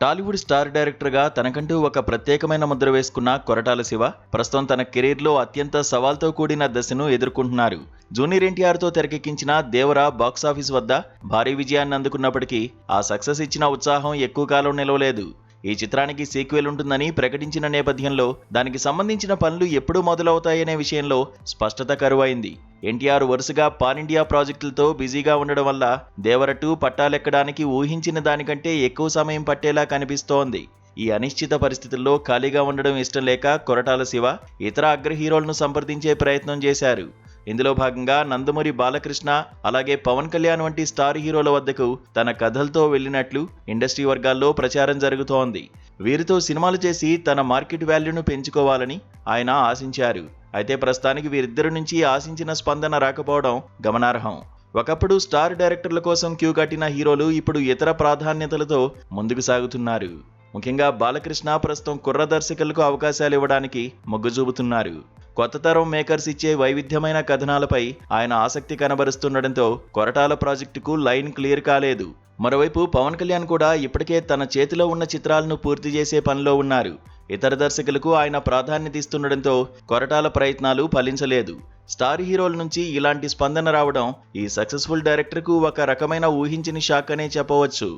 Tollywood star డైరెక్టర్గా తనకంటూ ఒక ప్రత్యేకమైన ముద్ర వేసుకున్న కొరటాల శివ ప్రస్తుతం తన కెరీర్లో అత్యంత సవాల్తో కూడిన దశను ఎదుర్కొంటున్నారు. జూనియర్ ఎన్టీఆర్తో తెరకెక్కించిన దేవర బాక్సాఫీస్ వద్ద భారీ విజయాన్ని అందుకున్నప్పటికీ ఆ సక్సెస్ ఇచ్చిన ఉత్సాహం ఎక్కువ కాలం నిలవలేదు. ఈ చిత్రానికి సీక్వెల్ ఉంటుందని ప్రకటించిన నేపథ్యంలో దానికి సంబంధించిన పనులు ఎప్పుడు మొదలవుతాయనే విషయంలో స్పష్టత కరువైంది. ఎన్టీఆర్ వరుసగా పాన్ ఇండియా ప్రాజెక్టులతో బిజీగా ఉండడం వల్ల దేవర 2 పట్టాలెక్కడానికి ఊహించిన దానికంటే ఎక్కువ సమయం పట్టేలా కనిపిస్తోంది. ఈ అనిశ్చిత పరిస్థితుల్లో ఖాళీగా ఉండడం ఇష్టం లేక కొరటాల శివ ఇతర అగ్ర హీరోలను సంప్రదించే ప్రయత్నం చేశారు. ఇందులో భాగంగా నందమూరి బాలకృష్ణ అలాగే పవన్ కళ్యాణ్ వంటి స్టార్ హీరోల వద్దకు తన కథలతో వెళ్లినట్లు ఇండస్ట్రీ వర్గాల్లో ప్రచారం జరుగుతోంది. వీరితో సినిమాలు చేసి తన మార్కెట్ వాల్యూను పెంచుకోవాలని ఆయన ఆశించారు. అయితే ప్రస్తుతానికి వీరిద్దరి నుంచి ఆశించిన స్పందన రాకపోవడం గమనార్హం. ఒకప్పుడు స్టార్ డైరెక్టర్ల కోసం క్యూ కట్టిన హీరోలు ఇప్పుడు ఇతర ప్రాధాన్యతలతో ముందుకు సాగుతున్నారు. ముఖ్యంగా బాలకృష్ణ ప్రస్తుతం కుర్ర దర్శకులకు అవకాశాలు ఇవ్వడానికి మొగ్గు చూపుతున్నారు. కొత్త తరం మేకర్స్ ఇచ్చే వైవిధ్యమైన కథనాలపై ఆయన ఆసక్తి కనబరుస్తుండటంతో కొరటాల ప్రాజెక్టుకు లైన్ క్లియర్ కాలేదు. మరోవైపు పవన్ కళ్యాణ్ కూడా ఇప్పటికే తన చేతిలో ఉన్న చిత్రాలను పూర్తి చేసే పనిలో ఉన్నారు. ఇతర దర్శకులకు ఆయన ప్రాధాన్యత ఇస్తుండటంతో కొరటాల ప్రయత్నాలు ఫలించలేదు. స్టార్ హీరోల నుంచి ఇలాంటి స్పందన రావడం ఈ సక్సెస్ఫుల్ డైరెక్టర్కు ఒక రకమైన ఊహించని షాక్ అనే చెప్పవచ్చు.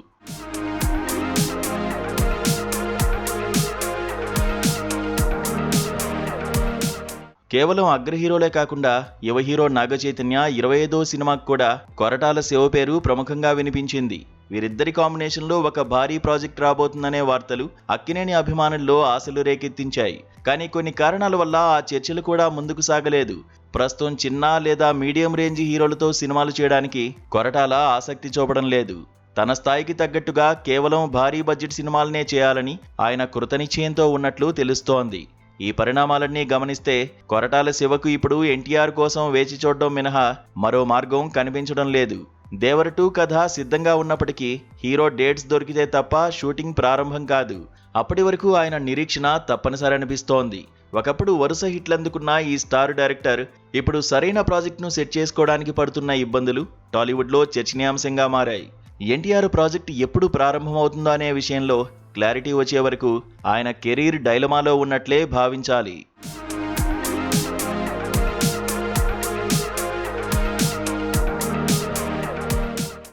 కేవలం అగ్ర హీరోలే కాకుండా యువ హీరో నాగ చైతన్య 25వ సినిమాకు కూడా కొరటాల శివ పేరు ప్రముఖంగా వినిపించింది. వీరిద్దరి కాంబినేషన్లో ఒక భారీ ప్రాజెక్ట్ రాబోతుందనే వార్తలు అక్కినేని అభిమానుల్లో ఆశలు రేకెత్తించాయి. కానీ కొన్ని కారణాల వల్ల ఆ చర్చలు కూడా ముందుకు సాగలేదు. ప్రస్తుతం చిన్న లేదా మీడియం రేంజ్ హీరోలతో సినిమాలు చేయడానికి కొరటాల ఆసక్తి చూపడం లేదు. తన స్థాయికి తగ్గట్టుగా కేవలం భారీ బడ్జెట్ సినిమాలనే చేయాలని ఆయన కృతనిశ్చయంతో ఉన్నట్లు తెలుస్తోంది. ఈ పరిణామాలన్నీ గమనిస్తే కొరటాల శివకు ఇప్పుడు ఎన్టీఆర్ కోసం వేచి చూడడం మినహా మరో మార్గం కనిపించడం లేదు. దేవర 2 కథ సిద్ధంగా ఉన్నప్పటికీ హీరో డేట్స్ దొరికితే తప్ప షూటింగ్ ప్రారంభం కాదు. అప్పటి వరకు ఆయన నిరీక్షణ తప్పనిసరి అనిపిస్తోంది. ఒకప్పుడు వరుస హిట్లందుకున్న ఈ స్టార్ డైరెక్టర్ ఇప్పుడు సరైన ప్రాజెక్టును సెట్ చేసుకోవడానికి పడుతున్న ఇబ్బందులు టాలీవుడ్లో చర్చనీయాంశంగా మారాయి. ఎన్టీఆర్ ప్రాజెక్టు ఎప్పుడు ప్రారంభమవుతుందో అనే విషయంలో క్లారిటీ వచ్చే వరకు ఆయన కెరీర్ డైలమాలో ఉన్నట్లే భావించాలి.